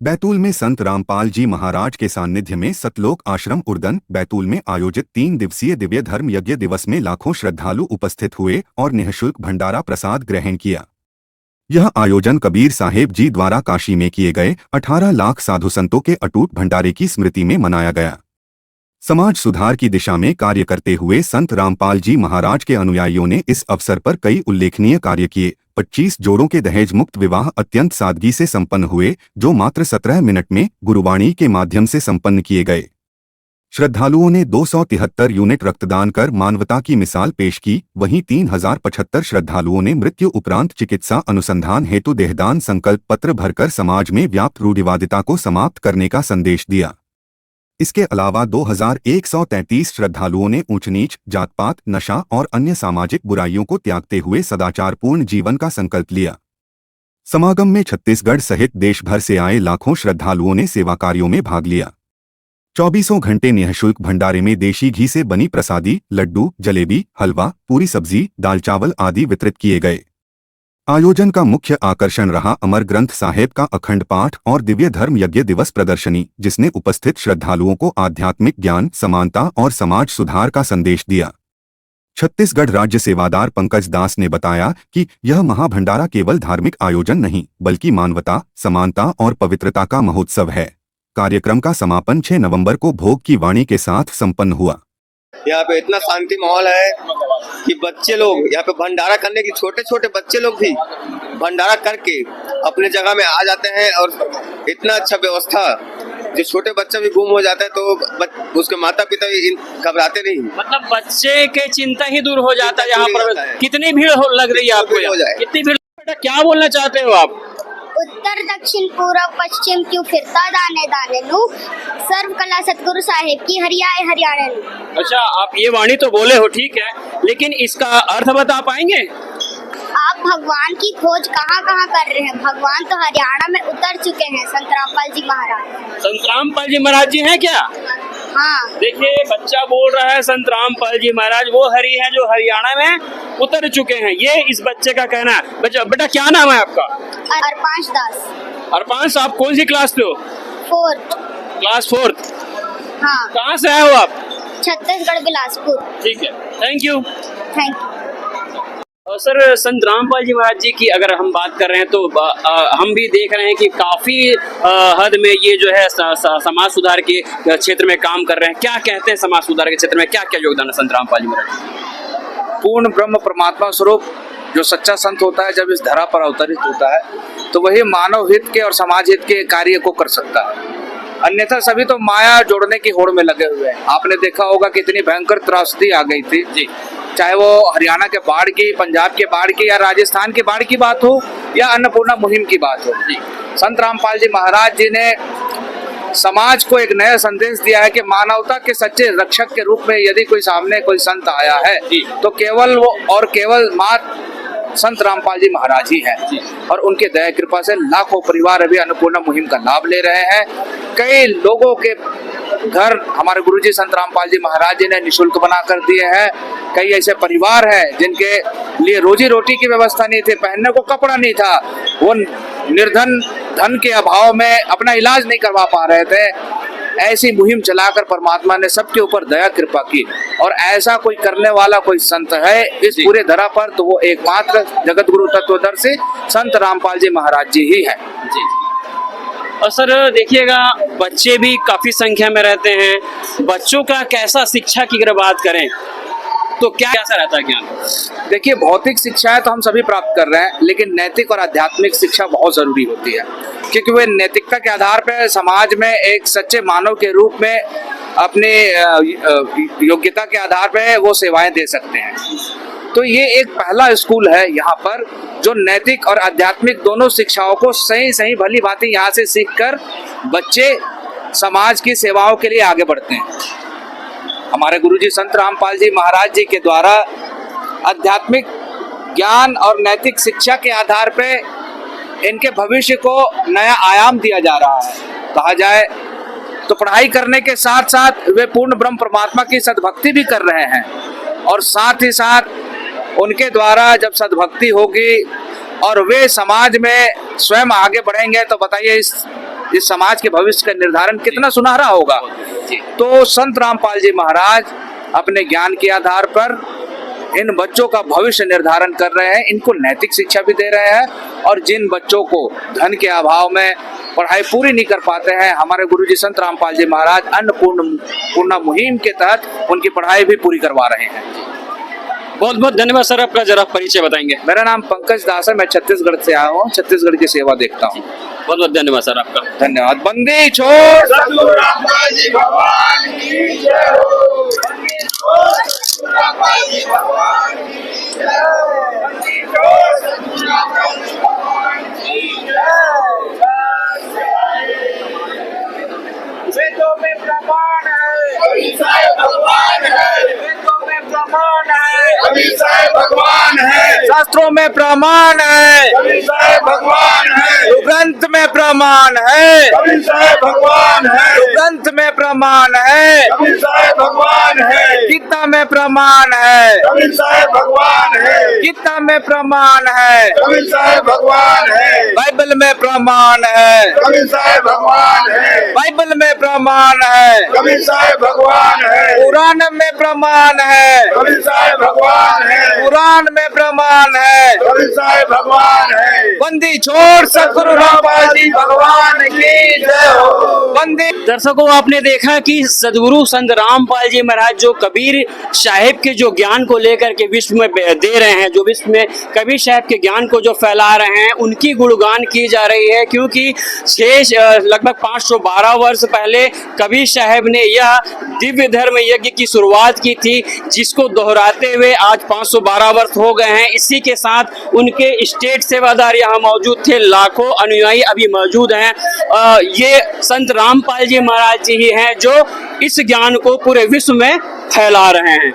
बैतूल में संत रामपाल जी महाराज के सानिध्य में सतलोक आश्रम उर्दन बैतूल में आयोजित 3 दिवसीय दिव्य धर्म यज्ञ दिवस में लाखों श्रद्धालु उपस्थित हुए और निःशुल्क भंडारा प्रसाद ग्रहण किया। यह आयोजन कबीर साहेब जी द्वारा काशी में किए गए 18 लाख साधु संतों के अटूट भंडारे की स्मृति में मनाया गया। समाज सुधार की दिशा में कार्य करते हुए संत रामपाल जी महाराज के अनुयायियों ने इस अवसर पर कई उल्लेखनीय कार्य किए। 25 जोड़ों के दहेज मुक्त विवाह अत्यंत सादगी से संपन्न हुए, जो मात्र 17 मिनट में गुरुवाणी के माध्यम से संपन्न किए गए। श्रद्धालुओं ने 273 यूनिट रक्तदान कर मानवता की मिसाल पेश की। वहीं 3075 श्रद्धालुओं ने मृत्यु उपरांत चिकित्सा अनुसंधान हेतु देहदान संकल्प पत्र भरकर समाज में व्याप्त रूढ़िवादिता को समाप्त करने का संदेश दिया। इसके अलावा 2133 श्रद्धालुओं ने ऊंच नीच, जात पात, नशा और अन्य सामाजिक बुराइयों को त्यागते हुए सदाचारपूर्ण जीवन का संकल्प लिया। समागम में छत्तीसगढ़ सहित देश भर से आए लाखों श्रद्धालुओं ने सेवा कार्यों में भाग लिया। 24 घंटे निःशुल्क भंडारे में देशी घी से बनी प्रसादी, लड्डू, जलेबी, हलवा, पूरी सब्जी, दाल चावल आदि वितरित किए गए। आयोजन का मुख्य आकर्षण रहा अमर ग्रंथ साहेब का अखंड पाठ और दिव्य धर्म यज्ञ दिवस प्रदर्शनी, जिसने उपस्थित श्रद्धालुओं को आध्यात्मिक ज्ञान, समानता और समाज सुधार का संदेश दिया। छत्तीसगढ़ राज्य सेवादार पंकज दास ने बताया कि यह महाभंडारा केवल धार्मिक आयोजन नहीं, बल्कि मानवता, समानता और पवित्रता का महोत्सव है। कार्यक्रम का समापन 6 नवंबर को भोग की वाणी के साथ संपन्न हुआ। यहाँ पे इतना शांति माहौल है कि बच्चे लोग यहाँ पे भंडारा करने की, छोटे छोटे बच्चे लोग भी भंडारा करके अपने जगह में आ जाते हैं। और इतना अच्छा व्यवस्था, जो छोटे बच्चे भी गुम हो जाते हैं तो उसके माता पिता भी घबराते नहीं। मतलब बच्चे के चिंता ही दूर हो जाता है यहाँ पर। कितनी भीड़ लग रही है आपको? कितनी भीड़? बेटा क्या बोलना चाहते हो आप? उत्तर दक्षिण पूर्व पश्चिम क्यों फिरता दाने दाने नू, सर्व कला सतगुरु साहेब की हरियाए हरियाणा नू। अच्छा, आप ये वाणी तो बोले हो, ठीक है, लेकिन इसका अर्थ बता पाएंगे? आप भगवान की खोज कहाँ कहाँ कर रहे हैं? भगवान तो हरियाणा में उतर चुके हैं, संत रामपाल जी महाराज। संत रामपाल जी महाराज जी हैं क्या? हाँ, देखिए बच्चा बोल रहा है संत रामपाल जी महाराज वो हरि है जो हरियाणा में उतर चुके हैं, ये इस बच्चे का कहना है। बेटा क्या नाम है आपका? अर्पांश दास। अर्पांश, आप कौन सी क्लास में हो? 4th class 4th। हाँ। कहाँ से आए हो आप? छत्तीसगढ़ बिलासपुर। ठीक है, thank you. Thank you. Sir, संत रामपाल जी महाराज जी की अगर हम बात कर रहे हैं तो हम भी देख रहे हैं कि काफी हद में ये जो है समाज सुधार के क्षेत्र में काम कर रहे हैं। क्या कहते हैं समाज सुधार के क्षेत्र में क्या क्या योगदान है संत रामपाल जी महाराज जी? पूर्ण ब्रह्म परमात्मा स्वरूप जो सच्चा संत होता है, जब इस धरा पर अवतरित होता है तो वही मानव हित के और समाज हित के कार्य को कर सकता है। अन्यथा सभी तो माया जोड़ने की होड़ में लगे हुए हैं। आपने देखा होगा कितनी भयंकर त्रासदी आ गई थी जी, चाहे वो हरियाणा के बाढ़ की, पंजाब के बाढ़ की या राजस्थान की बाढ़ की बात हो या अन्नपूर्णा मुहिम की बात हो जी। संत रामपाल जी महाराज जी ने समाज को एक नया संदेश दिया है कि मानवता के सच्चे रक्षक के रूप में यदि कोई सामने कोई संत आया है तो केवल वो और केवल मात्र संत रामपाल जी महाराज ही हैं। और उनके दया कृपा से लाखों परिवार अभी अन्नपूर्णा मुहिम का लाभ ले रहे हैं। कई लोगों के घर हमारे गुरुजी संत रामपाल जी महाराज जी ने निःशुल्क बना कर दिए हैं। कई ऐसे परिवार हैं जिनके लिए रोजी रोटी की व्यवस्था नहीं थी, पहनने को कपड़ा नहीं था, वो निर्धन धन के अभाव में अपना इलाज नहीं करवा पा रहे थे। ऐसी मुहिम चलाकर परमात्मा ने सबके ऊपर दया कृपा की। और ऐसा कोई करने वाला कोई संत है इस पूरे धरा पर तो वो एकमात्र जगत गुरु तत्वदर्शी संत रामपाल जी महाराज जी ही हैं जी। और सर देखिएगा, बच्चे भी काफी संख्या में रहते हैं। बच्चों का कैसा शिक्षा की अगर बात करें तो कैसा रहता है ज्ञान? देखिए, भौतिक शिक्षाएं तो हम सभी प्राप्त कर रहे हैं, लेकिन नैतिक और आध्यात्मिक शिक्षा बहुत जरूरी होती है, क्योंकि वे नैतिकता के आधार पर समाज में एक सच्चे मानव के रूप में अपने योग्यता के आधार पर वो सेवाएं दे सकते हैं। तो ये एक पहला स्कूल है यहाँ पर जो नैतिक और आध्यात्मिक दोनों शिक्षाओं को सही भली भांति यहाँ से सीखकर बच्चे समाज की सेवाओं के लिए आगे बढ़ते हैं। हमारे गुरुजी संत रामपाल जी महाराज जी के द्वारा आध्यात्मिक ज्ञान और नैतिक शिक्षा के आधार पे इनके भविष्य को नया आयाम दिया जा रहा है। कहा जाए तो पढ़ाई करने के साथ साथ वे पूर्ण ब्रह्म परमात्मा की सद्भक्ति भी कर रहे हैं। और साथ ही साथ उनके द्वारा जब सद्भक्ति होगी और वे समाज में स्वयं आगे बढ़ेंगे तो बताइए इस समाज के भविष्य का निर्धारण कितना सुनहरा होगा। जी। तो संत रामपाल जी महाराज अपने ज्ञान के आधार पर इन बच्चों का भविष्य निर्धारण कर रहे हैं, इनको नैतिक शिक्षा भी दे रहे हैं, और जिन बच्चों को धन के अभाव में पढ़ाई पूरी नहीं कर पाते हैं, हमारे गुरुजी संत रामपाल जी महाराज अन्नपूर्णा मुहिम के तहत उनकी पढ़ाई भी पूरी करवा रहे हैं। बहुत बहुत धन्यवाद सर, आपका जरा परिचय बताएंगे। मेरा नाम पंकज दास है, मैं छत्तीसगढ़ से आया हूँ, छत्तीसगढ़ की सेवा देखता हूँ। बहुत बहुत धन्यवाद सर आपका। धन्यवाद। बंदी छोड़ सतगुरु रामपाल जी भगवान की जय हो। बंदी छोड़ सतगुरु रामपाल जी भगवान की जय हो। बंदी छोड़ सतगुरु रामपाल जी भगवान की जय हो। वेदों में प्रमाण है, अभिषेक भगवान है। वेदों में प्रमाण है, अभिषेक भगवान है। शास्त्रों में प्रमाण है, अभिषेक भगवान है। ग्रंथ में प्रमाण है, अभिषेक भगवान है। ग्रंथ में प्रमाण है, अभिषेक भगवान है। गीता में प्रमाण है, अभिषेक भगवान है। गीता में प्रमाण है, अभिषेक भगवान है। बाइबल में प्रमाण है, अभिषेक भगवान है। बाइबल में प्रमाण है, अभिषेक भगवान है। कुरान में प्रमाण है, अभिषेक भगवान है। कुरान में प्रमाण है। अभिषेक भगवान है। बंदी छोड़ सतगुरु रामपाल जी भगवान की जय हो। बंदी। दर्शकों, आपने देखा कि सदगुरु संत रामपाल जी महाराज जो कबीर साहिब के जो ज्ञान को लेकर के विश्व में दे रहे हैं, जो विश्व में कबीर साहब के ज्ञान को जो फैला रहे हैं, उनकी गुणगान की जा रही है। क्योंकि शेष लगभग 512 वर्ष पहले कबीर साहब ने यह दिव्य धर्म यज्ञ की शुरुआत की थी, जिसको दोहराते हुए आज 512 वर्ष हो गए हैं। इसी के साथ उनके स्टेट सेवादार यहाँ मौजूद थे, लाखों अनुयायी अभी मौजूद हैं। ये संत रामपाल जी महाराज जी ही हैं जो इस ज्ञान को पूरे विश्व में फैला रहे हैं।